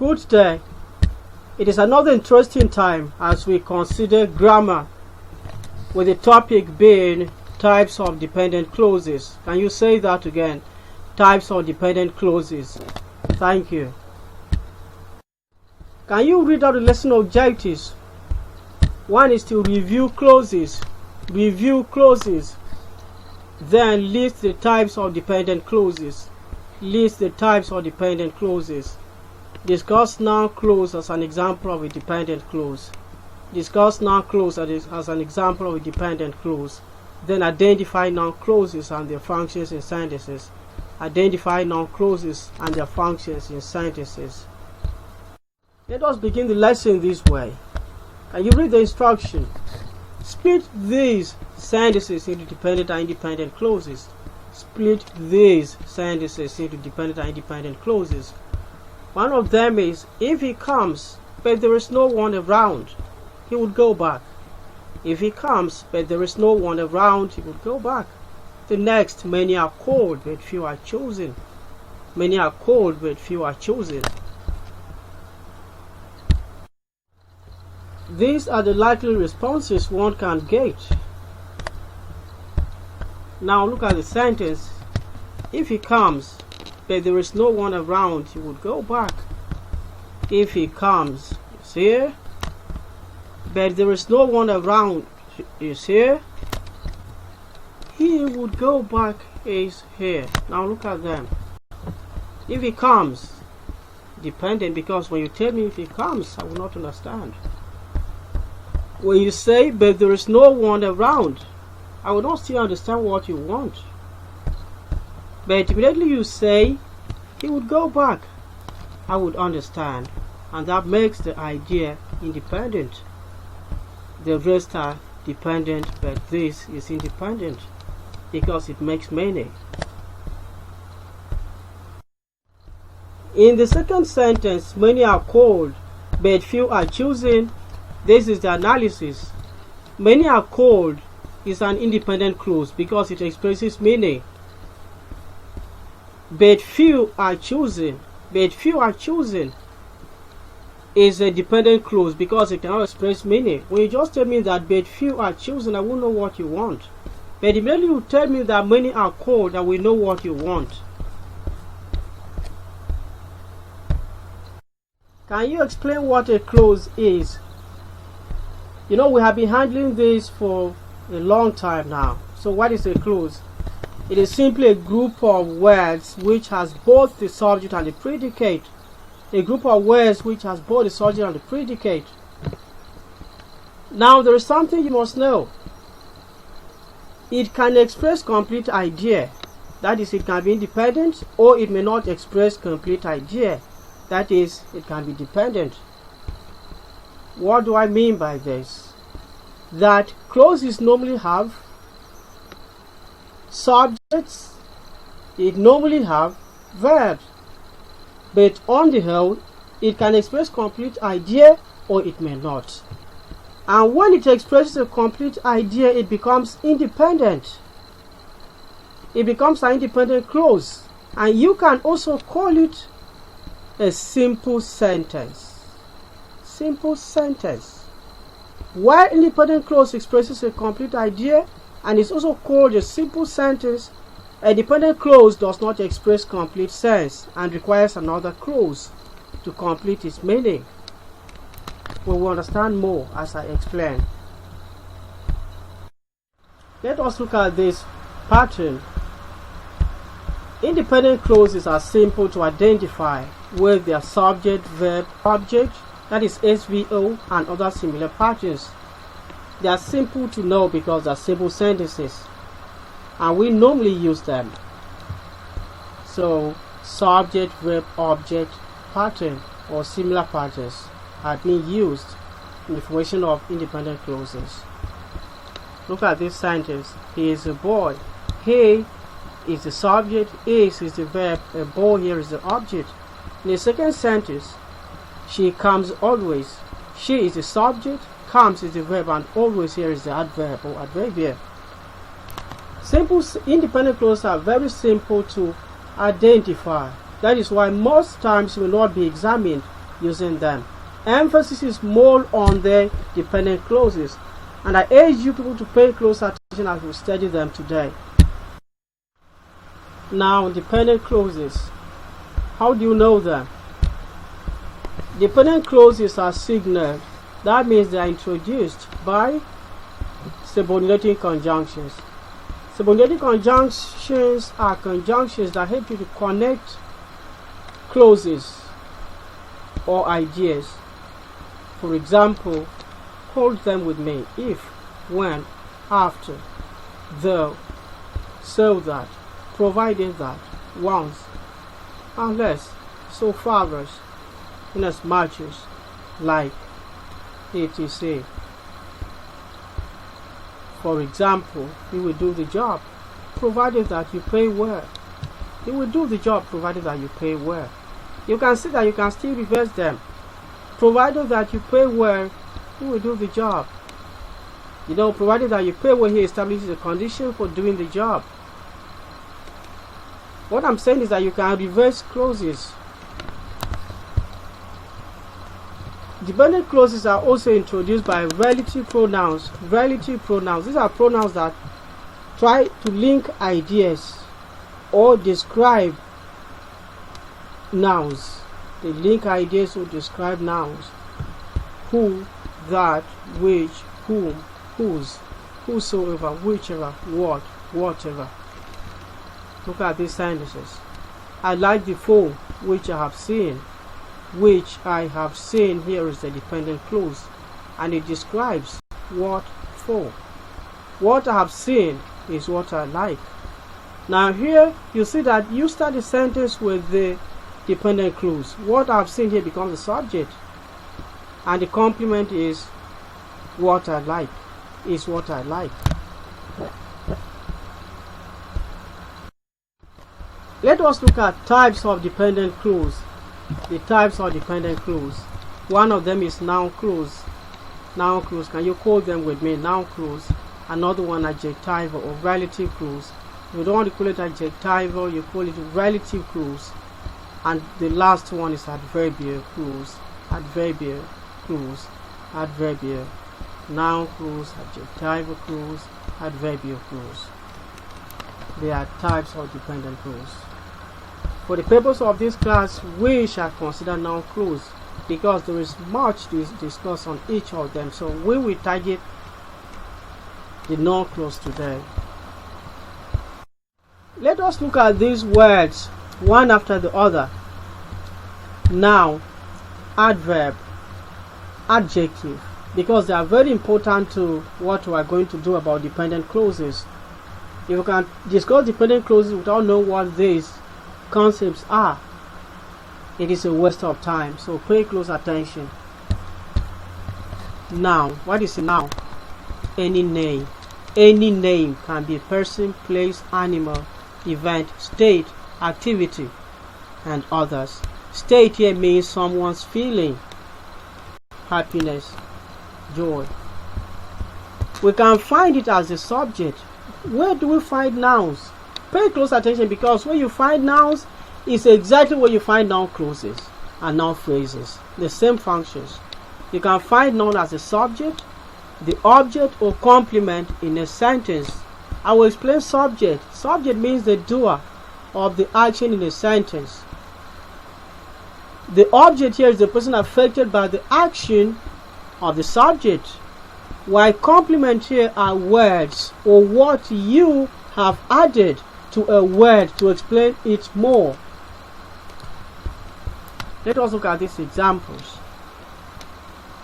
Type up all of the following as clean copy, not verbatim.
Good day. It is another interesting time as we consider grammar, with the topic being types of dependent clauses. Can you say that again? Types of dependent clauses. Thank you. Can you read out the lesson objectives? One is to review clauses. Review clauses. Then list the types of dependent clauses. List the types of dependent clauses. Discuss noun clause as an example of a dependent clause. Discuss noun clause as an example of a dependent clause. Then identify noun clauses and their functions in sentences. Identify noun clauses and their functions in sentences. Let us begin the lesson this way. Can you read the instruction? Split these sentences into dependent and independent clauses. Split these sentences into dependent and independent clauses. One of them is, if he comes, but there is no one around, he would go back. If he comes, but there is no one around, he would go back. The next, many are called, but few are chosen. Many are called, but few are chosen. These are the likely responses one can get. Now look at the sentence. If he comes, but there is no one around, he would go back. If he comes, is here, but there is no one around, is here, he would go back, is here. Now look at them. If he comes, dependent, because when you tell me if he comes, I will not understand. When you say, but there is no one around, I will not still understand what you want. But immediately you say, he would go back, I would understand. And that makes the idea independent. The rest are dependent, but this is independent because it makes meaning. In the second sentence, many are called, but few are chosen. This is the analysis. Many are called is an independent clause because it expresses meaning. But few are chosen. But few are chosen is a dependent clause because it cannot express meaning. When you just tell me that but few are chosen, I won't know what you want. But immediately you tell me that many are called, I will know what you want. Can you explain what a clause is? You know, we have been handling this for a long time now. So what is a clause? It is simply a group of words which has both the subject and the predicate. A group of words which has both the subject and the predicate. Now there is something you must know. It can express complete idea. That is, it can be independent, or it may not express complete idea. That is, it can be dependent. What do I mean by this? That clauses normally have subjects, it normally have verbs, but on the whole, it can express complete idea or it may not. And when it expresses a complete idea, it becomes independent. It becomes an independent clause, and you can also call it a simple sentence. Simple sentence. While independent clause expresses a complete idea and is also called a simple sentence, a dependent clause does not express complete sense and requires another clause to complete its meaning. We will understand more as I explain. Let us look at this pattern. Independent clauses are simple to identify with their subject, verb, object, that is SVO, and other similar patterns. They are simple to know because they are simple sentences, and we normally use them. So, subject, verb, object pattern or similar patterns are being used in the formation of independent clauses. Look at this sentence. He is a boy. He is the subject, is the verb, a boy here is the object. In the second sentence, she comes always. She is the subject, comes is the verb, and always here is the adverb or adverbial. Simple independent clauses are very simple to identify. That is why most times will not be examined using them. Emphasis is more on the dependent clauses, and I urge you people to pay close attention as we study them today. Now, dependent clauses. How do you know them? Dependent clauses are signaled. That means they are introduced by subordinating conjunctions. Subordinating conjunctions are conjunctions that help you to connect clauses or ideas. For example, hold them with me. If, when, after, though, so that, provided that, once, unless, so far as, inasmuch as, like, etc. For example, he will do the job provided that you pay well. He will do the job provided that you pay well. You can see that you can still reverse them. Provided that you pay well, he will do the job. You know, provided that you pay well, he establishes a condition for doing the job. What I'm saying is that you can reverse clauses. Dependent clauses are also introduced by relative pronouns. Relative pronouns. These are pronouns that try to link ideas or describe nouns. They link ideas or describe nouns. Who, that, which, whom, whose, whosoever, whichever, what, whatever. Look at these sentences. I like the phone which I have seen. Which I have seen here is the dependent clause, and it describes what for. What I have seen is what I like. Now here you see that you start the sentence with the dependent clause. What I have seen here becomes the subject, and the complement is what I like. Is what I like. Let us look at types of dependent clause. The types of dependent clause. One of them is noun clause. Noun clause. Can you call them with me? Noun clause. Another one adjectival or relative clause. If you don't want to call it adjectival, you call it relative clause. And the last one is adverbial clause. Adverbial clause. Adverbial. Noun clause, adjectival clause, adverbial clause. They are types of dependent clause. For the purpose of this class, we shall consider noun clause because there is much to discuss on each of them. So we will target the noun clause today. Let us look at these words one after the other. Noun, adverb, adjective, because they are very important to what we are going to do about dependent clauses. If you can discuss dependent clauses without knowing what these concepts are, it is a waste of time. So pay close attention. Noun. What is a noun? Any name. Any name can be a person, place, animal, event, state, activity, and others. State here means someone's feeling, happiness, joy. We can find it as a subject. Where do we find nouns? Pay close attention, because when you find nouns, it's exactly where you find noun clauses and noun phrases. The same functions. You can find noun as a subject, the object, or complement in a sentence. I will explain subject. Subject means the doer of the action in a sentence. The object here is the person affected by the action of the subject, while complement here are words or what you have added to a word to explain it more. Let us look at these examples.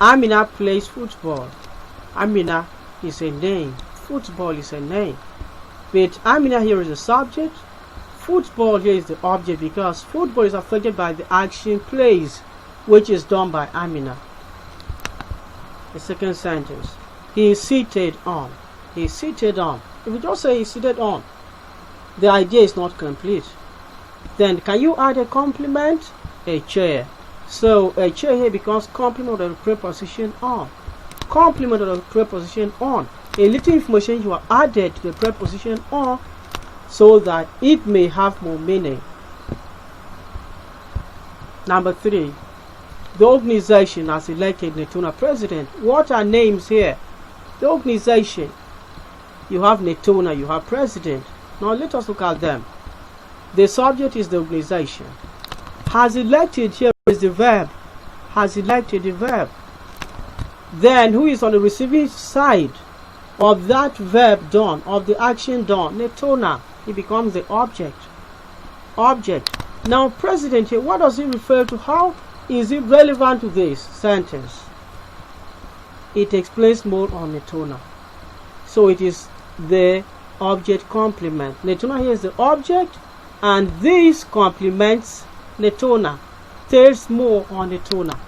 Amina plays football. Amina is a name. Football is a name. But Amina here is the subject. Football here is the object, because football is affected by the action plays, which is done by Amina. The second sentence. He is seated on. He is seated on. If you just say he is seated on, the idea is not complete. Then can you add a complement? A chair. So a chair here becomes complement of the preposition on. Complement of the preposition on. A little information you are added to the preposition on so that it may have more meaning. Number 3. The organization has elected Netona president. What are names here? The organization. You have Netona, you have president. Now let us look at them. The subject is the organization. Has elected, here is the verb. Has elected the verb. Then who is on the receiving side of that verb done, of the action done? Netona. It becomes the object. Object. Now president here, what does it refer to? How is it relevant to this sentence? It explains more on Netona. So it is the object complement. Netona here is the object, and this complements Netona. Tells more on Netona.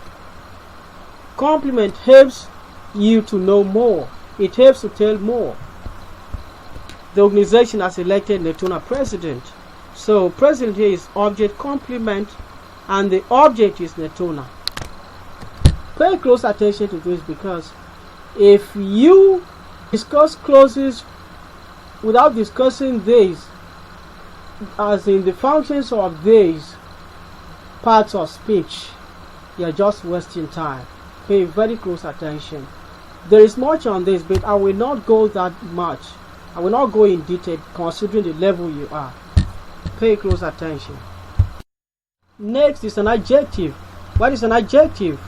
Complement helps you to know more. It helps to tell more. The organization has elected Netona president. So president here is object complement, and the object is Netona. Pay close attention to this, because if you discuss clauses without discussing these, as in the functions of these parts of speech, you are just wasting time. Pay very close attention. There is much on this, but I will not go that much. I will not go in detail considering the level you are. Pay close attention. Next is an adjective. What is an adjective?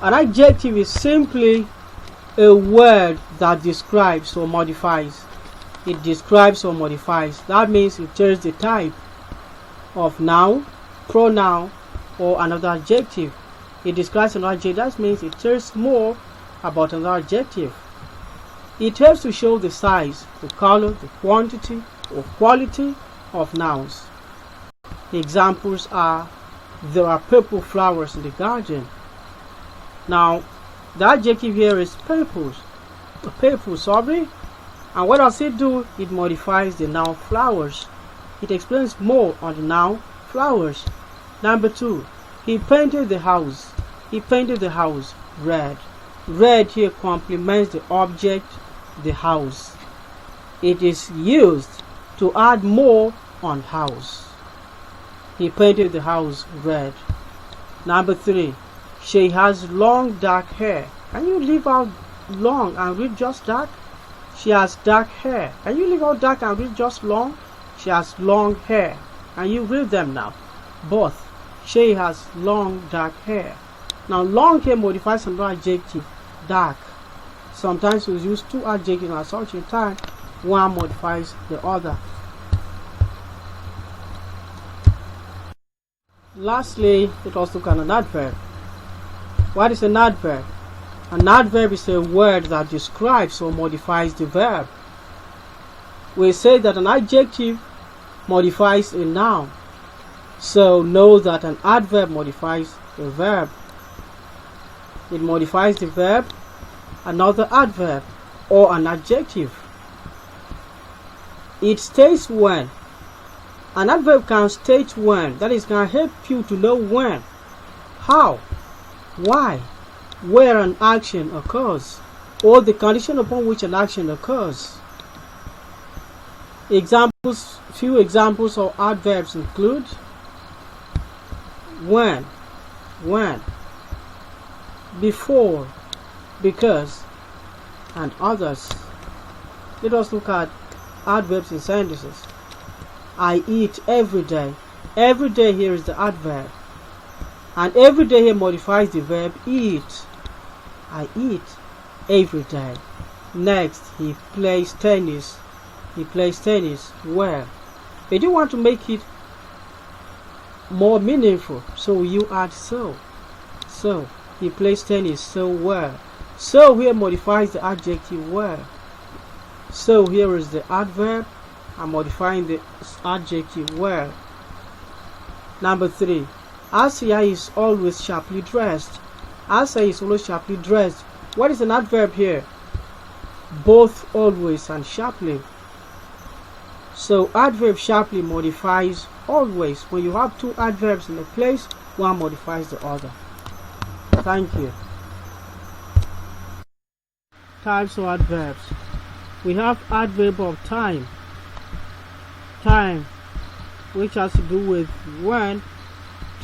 An adjective is simply a word that describes or modifies. It describes or modifies. That means it tells the type of noun, pronoun, or another adjective. It describes an adjective. That means it tells more about another adjective. It helps to show the size, the color, the quantity, or quality of nouns. Examples are: there are purple flowers in the garden. Now, the adjective here is purple. Sorry. And what does it do? It modifies the noun flowers. It explains more on the noun flowers. Number 2, he painted the house. He painted the house red. Red here complements the object, the house. It is used to add more on house. He painted the house red. Number 3, she has long dark hair. Can you leave out long and read just dark? She has dark hair. Can you leave out dark and read just long? She has long hair. Can you read them now? Both. She has long dark hair. Now long here modifies another adjective, dark. Sometimes we use two adjectives at such a time. One modifies the other. Lastly, let us look at an adverb. What is an adverb? An adverb is a word that describes or modifies the verb. We say that an adjective modifies a noun. So know that an adverb modifies the verb. It modifies the verb, another adverb, or an adjective. It states when. An adverb can state when, that is, can help you to know when, how, why, where an action occurs, or the condition upon which an action occurs. Examples, few examples of adverbs include when, before, because, and others. Let us look at adverbs in sentences. I eat every day. Every day here is the adverb, and every day here modifies the verb eat. I eat every day. Next, he plays tennis. He plays tennis well. If you want to make it more meaningful, so you add so. So he plays tennis so well. So here modifies the adjective well. So here is the adverb. I'm modifying the adjective well. Number 3, Asia is always sharply dressed. Asia is always sharply dressed. What is an adverb here? Both always and sharply. So adverb sharply modifies always. When you have two adverbs in a place, one modifies the other. Thank you. Types of adverbs. We have adverb of time. Time, which has to do with when,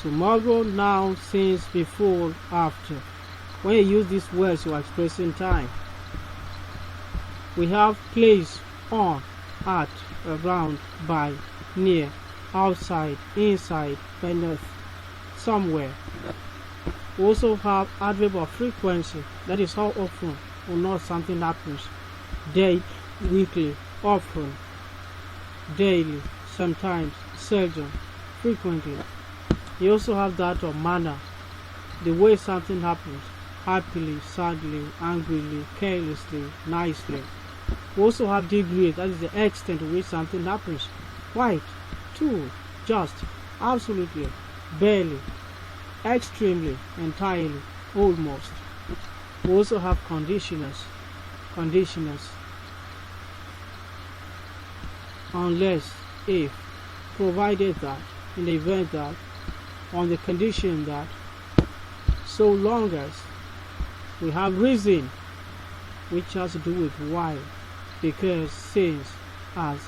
Tomorrow, now, since, before, after. When you use these words, you are expressing time. We have place, on, at, around, by, near, outside, inside, beneath, somewhere. We also have adverb of frequency, that is how often or not something happens. Day, weekly, often, daily, sometimes, seldom, frequently. You also have that of manner, the way something happens, happily, sadly, angrily, carelessly, nicely. We also have degree, that is the extent to which something happens. Quite, too, just, absolutely, barely, extremely, entirely, almost. We also have conditioners, unless, if, provided that, in the event that, on the condition that, so long as. We have reason, which has to do with why, because, since, as,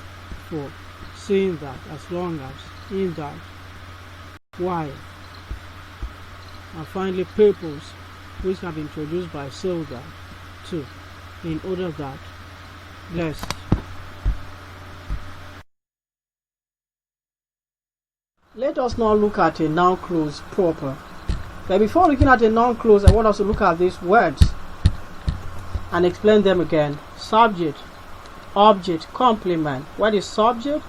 for, seeing that, as long as, in that, why. And finally, purpose, which have been introduced by so that, to, in order that, lest. Let us now look at a noun clause proper. But before looking at a noun clause, I want us to look at these words and explain them again. Subject, object, complement. What is subject?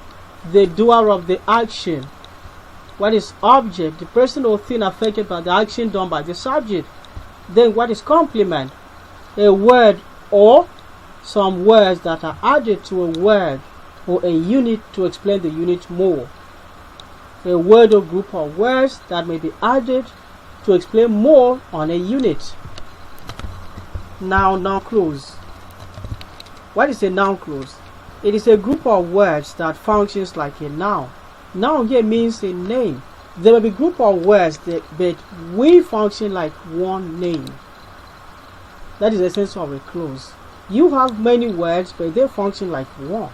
The doer of the action. What is object? The person or thing affected by the action done by the subject. Then what is complement? A word or some words that are added to a word or a unit to explain the unit more. A word or group of words that may be added to explain more on a unit. Noun clause. What is a noun clause? It is a group of words that functions like a noun. Noun here means a name. There will be a group of words but we function like one name. That is the essence of a clause. You have many words but they function like one.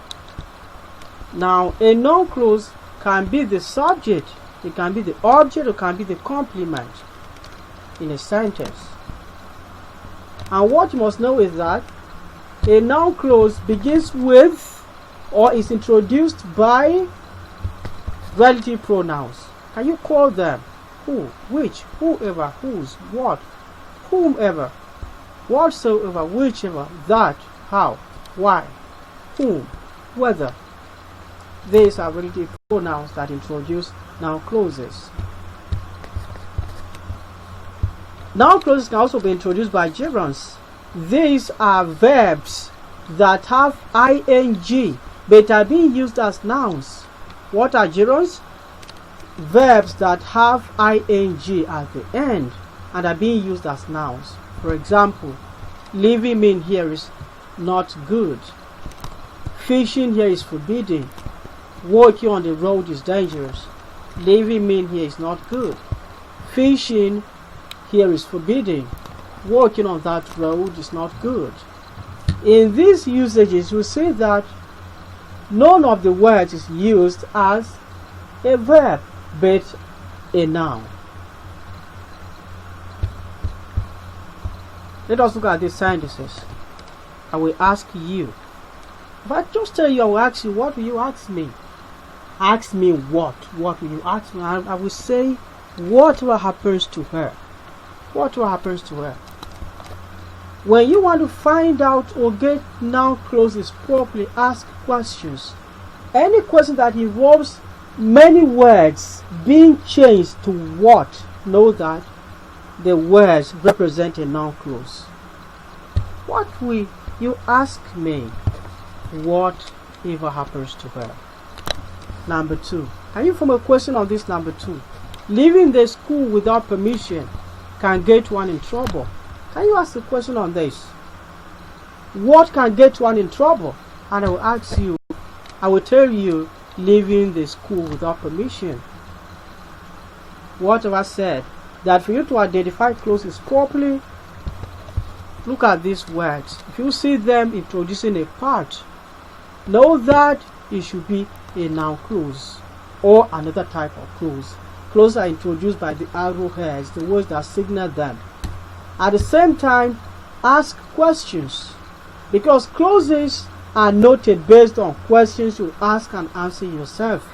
Now a noun clause can be the subject, it can be the object, or can be the complement in a sentence. And what you must know is that a noun clause begins with or is introduced by relative pronouns. Can you call them? Who, which, whoever, whose, what, whomever, whatsoever, whichever, that, how, why, whom, whether. These are relative pronouns that introduce noun clauses. Noun clauses can also be introduced by gerunds. These are verbs that have ing but are being used as nouns. What are gerunds? Verbs that have ing at the end and are being used as nouns. For example, leaving me here is not good. Fishing here is forbidden. Walking on the road is dangerous. Leaving me here is not good. Fishing here is forbidden. Walking on that road is not good. In these usages, we see that none of the words is used as a verb, but a noun. Let us look at these sentences. I will ask you. If I just tell you, I will ask you, what will you ask me? Ask me what? What will you ask me? I will say, whatever happens to her. Whatever happens to her. When you want to find out or get noun clauses properly, ask questions. Any question that involves many words being changed to what, know that the words represent a noun clause. What will you ask me? Whatever happens to her. Number 2. Can you form a question on this number 2? Leaving the school without permission can get one in trouble. Can you ask a question on this? What can get one in trouble? And I will ask you, I will tell you, leaving the school without permission. What have I said? That for you to identify clauses properly, look at these words. If you see them introducing a part, know that it should be a noun clause or another type of clause. Clauses are introduced by the arrowheads, the words that signal them. At the same time, ask questions, because clauses are noted based on questions you ask and answer yourself.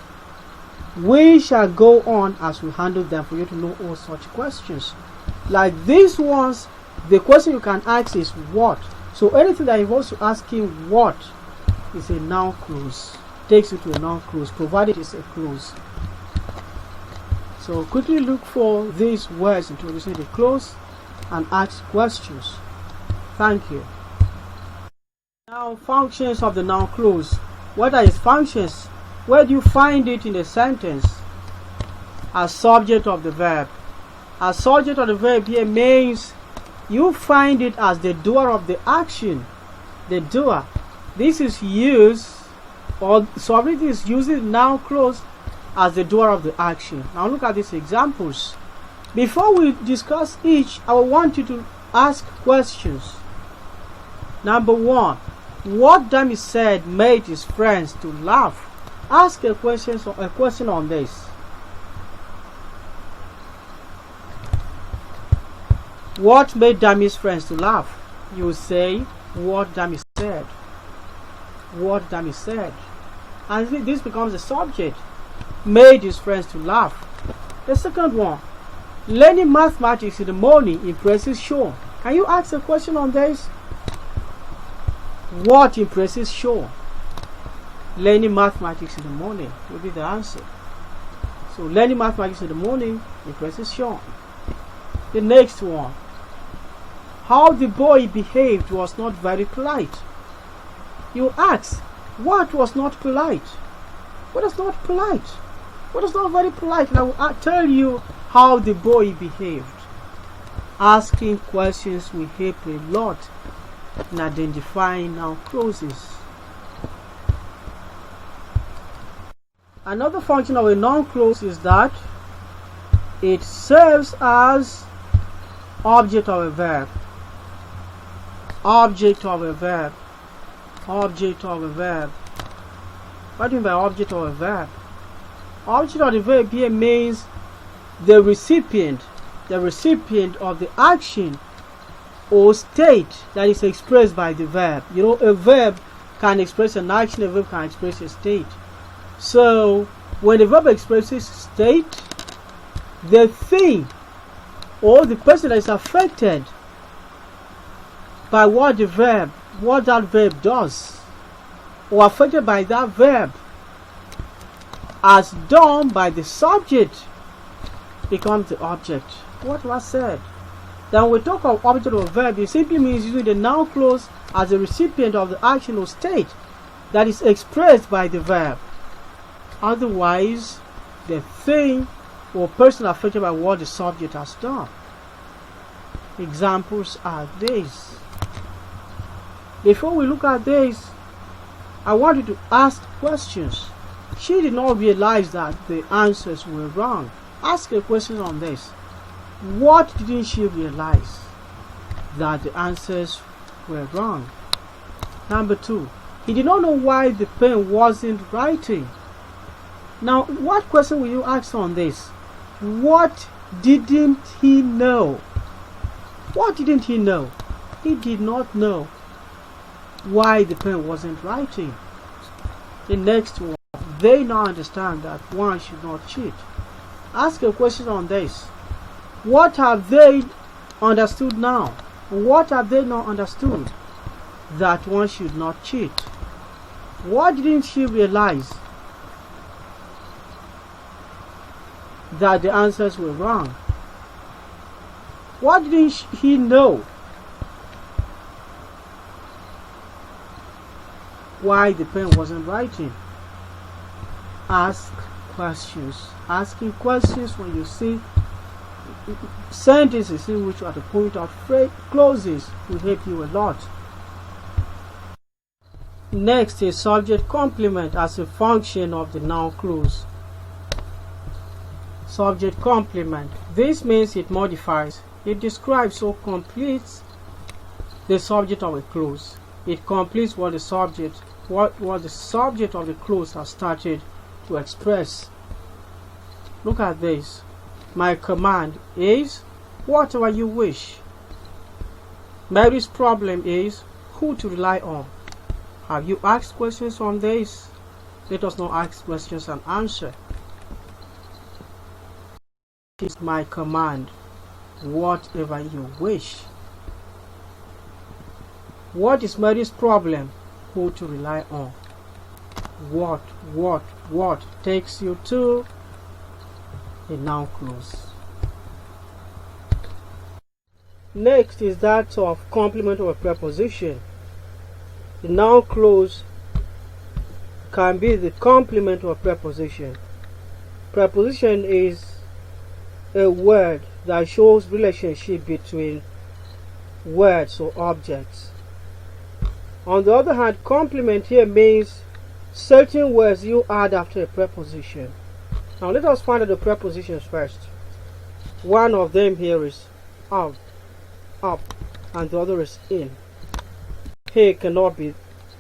We shall go on as we handle them for you to know all such questions. Like these ones, the question you can ask is what. So anything that involves you asking what is a noun clause, takes you to a noun clause, provided it's a clause. So quickly look for these words introducing the clause and ask questions. Thank you. Now, functions of the noun clause. What are its functions? Where do you find it in a sentence? As subject of the verb. As subject of the verb here means you find it as the doer of the action. The doer. This is used, or subject is using noun clause as the doer of the action. Now look at these examples. Before we discuss each, I want you to ask questions. Number one, what Dami said made his friends to laugh. Ask a question on this. What made Dami's friends to laugh? You say what Dami said. What Dami said. And this becomes a subject. Made his friends to laugh. The second one. Learning mathematics in the morning impresses Sean. Can you ask a question on this? What impresses Sean? Learning mathematics in the morning will be the answer. So learning mathematics in the morning impresses Sean. The next one. How the boy behaved was not very polite. You ask, what was not polite? What is not polite? What is not very polite? And I will tell you how the boy behaved. Asking questions will help a lot in identifying noun clauses. Another function of a noun clause is that it serves as object of a verb. Object of a verb. Object of a verb. What do you mean by object of a verb? Object of the verb here means the recipient of the action or state that is expressed by the verb. You know, a verb can express an action, a verb can express a state. So when the verb expresses state, the thing or the person that is affected by what that verb does, or affected by that verb as done by the subject, becomes the object. What was said? Then when we talk of object of a verb, it simply means using the noun clause as a recipient of the action or state that is expressed by the verb. Otherwise, the thing or person affected by what the subject has done. Examples are these. Before we look at this, I want you to ask questions. She did not realize that the answers were wrong. Ask a question on this. What didn't she realize? That the answers were wrong. Number two, he did not know why the pen wasn't writing. Now, what question will you ask on this? What didn't he know? What didn't he know? He did not know why the pen wasn't writing. The next one, they now understand that one should not cheat. Ask a question on this. What have they understood now? What have they not understood? That one should not cheat. What didn't she realize? That the answers were wrong. What didn't he know? Why the pen wasn't writing. Ask questions. Asking questions when you see sentences in which you have to point out clauses will help you a lot. Next is subject complement as a function of the noun clause. Subject complement. This means it modifies, it describes or completes the subject of a clause. It completes what the subject of the clause has started to express. Look at this. My command is whatever you wish. Mary's problem is who to rely on. Have you asked questions on this? Let us now ask questions and answer. It is my command, whatever you wish. What is Mary's problem? Who to rely on. What takes you to a noun clause. Next is that of complement of a preposition. The noun clause can be the complement of a preposition. Preposition is a word that shows relationship between words or objects. On the other hand, complement here means certain words you add after a preposition. Now let us find out the prepositions first. One of them here is up, and the other is in. He cannot be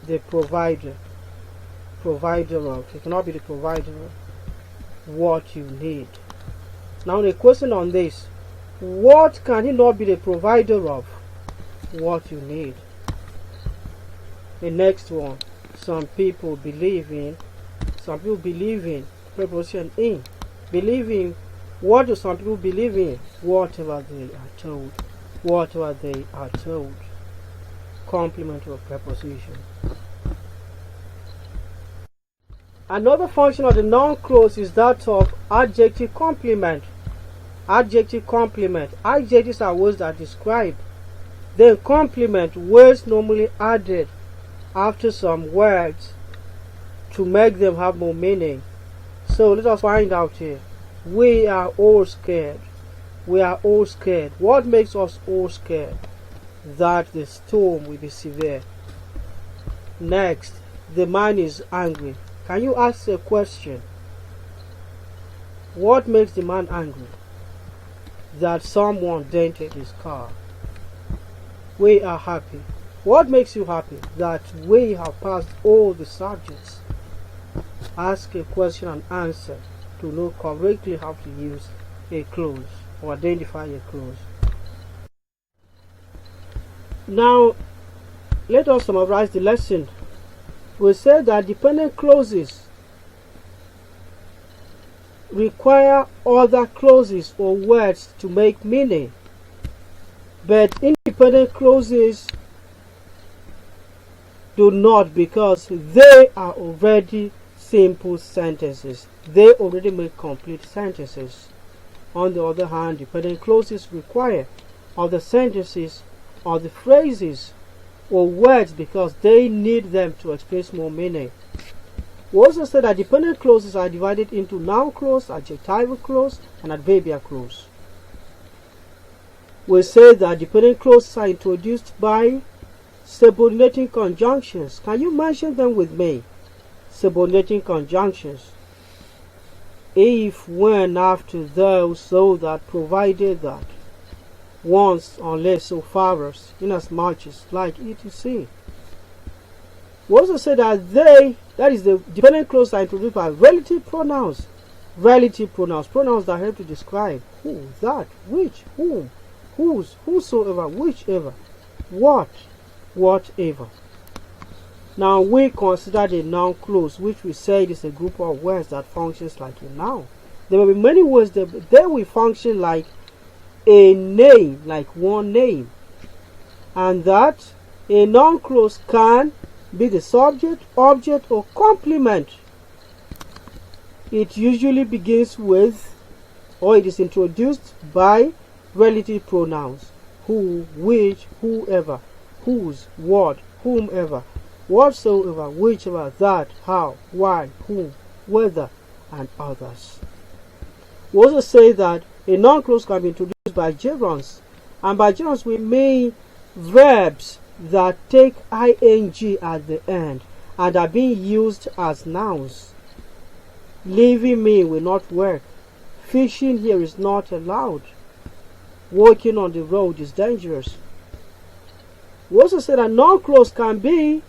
the provider of. He cannot be the provider of what you need. Now the question on this: what can he not be the provider of? What you need. The next one, some people believe in. Preposition in. Believe in. What do some people believe in? Whatever they are told. Whatever they are told. Complement of a preposition. Another function of the noun clause is that of adjective complement. Adjective complement. Adjectives are words that describe. Then complement, words normally added after some words to make them have more meaning. So let us find out here. We are all scared. We are all scared. What makes us all scared? That the storm will be severe. Next, the man is angry. Can you ask a question? What makes the man angry? That someone dented his car. We are happy. What makes you happy? That we have passed all the subjects. Ask a question and answer to know correctly how to use a clause or identify a clause. Now, let us summarize the lesson. We said that dependent clauses require other clauses or words to make meaning, but independent clauses do not, because they are already simple sentences. They already make complete sentences. On the other hand, dependent clauses require other sentences or the phrases or words because they need them to express more meaning. We also said that dependent clauses are divided into noun clause, adjectival clause, and adverbial clause. We said that dependent clauses are introduced by subordinating conjunctions. Can you mention them with me? Subordinating conjunctions. If, when, after, though, so that, provided that, once, unless, so far as, inasmuch as, like, etc. We also say that that is the dependent clauses are introduced by relative pronouns. Relative pronouns, pronouns that help to describe who, that, which, whom, whose, whosoever, whichever, what, whatever. Now we consider the noun clause, which we said is a group of words that functions like a noun. There will be many words that they will function like a name, like one name, and that a noun clause can be the subject, object, or complement. It usually begins with, or it is introduced by relative pronouns: who, which, whoever, whose, what, whomever, whatsoever, whichever, that, how, why, whom, whether, and others. We also say that a noun clause can be introduced by gerunds, and by gerunds we mean verbs that take ing at the end and are being used as nouns. Leaving me will not work. Fishing here is not allowed. Walking on the road is dangerous. We also say that noun clause can be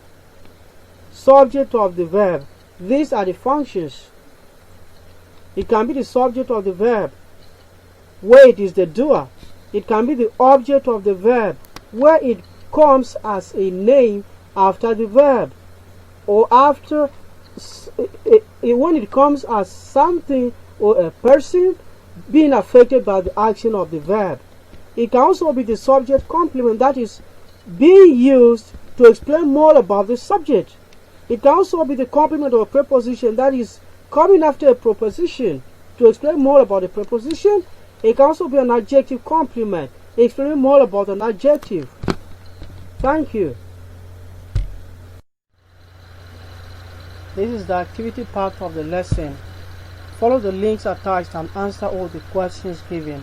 subject of the verb. These are the functions. It can be the subject of the verb. where it is the doer. It can be the object of the verb, where it comes as a name after the verb, or after when it comes as something or a person being affected by the action of the verb. It can also be the subject complement, that is being used to explain more about the subject. It can also be the complement of a preposition, that is coming after a preposition to explain more about the preposition. It can also be an adjective complement, explaining more about an adjective. Thank you. This is the activity part of the lesson. Follow the links attached and answer all the questions given.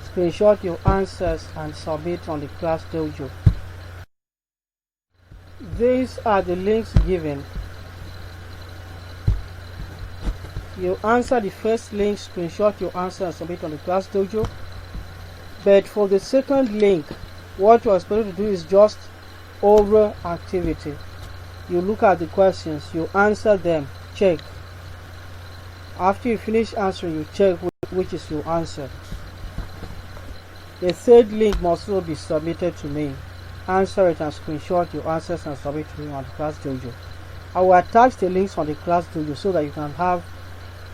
Screenshot your answers and submit on the class dojo. These are the links given. You answer the first link, screenshot your answer and submit on the class dojo. But for the second link, what you are supposed to do is just oral activity. You look at the questions, you answer them, check. After you finish answering, you check which is your answer. The third link must also be submitted to me. Answer it and screenshot your answers and submit to me on the class dojo. I will attach the links on the class dojo so that you can have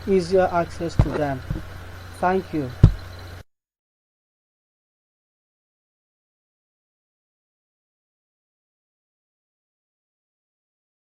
easier access to them. Thank you.